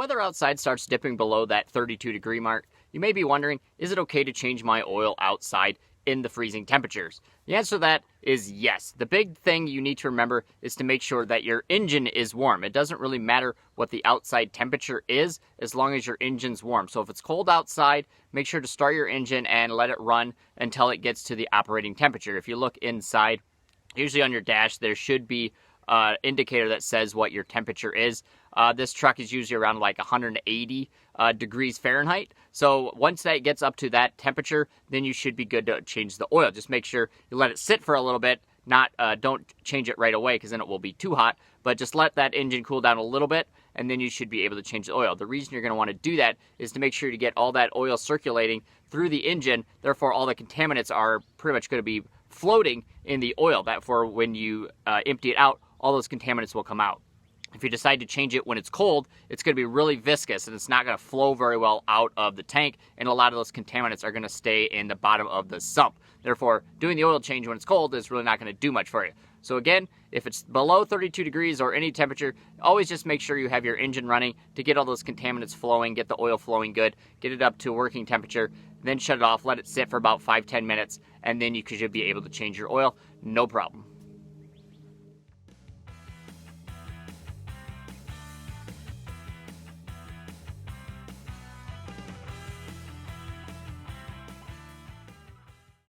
weather outside starts dipping below that 32-degree mark, you may be wondering, is it okay to change my oil outside in the freezing temperatures? The answer to that is yes. The big thing you need to remember is to make sure that your engine is warm. It doesn't really matter what the outside temperature is as long as your engine's warm. So if it's cold outside, make sure to start your engine and let it run until it gets to the operating temperature. If you look inside, usually on your dash, there should be an indicator that says what your temperature is. This truck is usually around like 180 degrees Fahrenheit. So once that gets up to that temperature, then you should be good to change the oil. Just make sure you let it sit for a little bit. Don't change it right away because then it will be too hot. But just let that engine cool down a little bit, and then you should be able to change the oil. The reason you're going to want to do that is to make sure to get all that oil circulating through the engine. Therefore, all the contaminants are pretty much going to be floating in the oil. Therefore, when you empty it out, all those contaminants will come out. If you decide to change it when it's cold, it's going to be really viscous and it's not going to flow very well out of the tank, and a lot of those contaminants are going to stay in the bottom of the sump. Therefore, doing the oil change when it's cold is really not going to do much for you. So again, if it's below 32 degrees or any temperature, always just make sure you have your engine running to get all those contaminants flowing, get the oil flowing good, get it up to a working temperature, then shut it off, let it sit for about 5-10 minutes, and then you should be able to change your oil, no problem.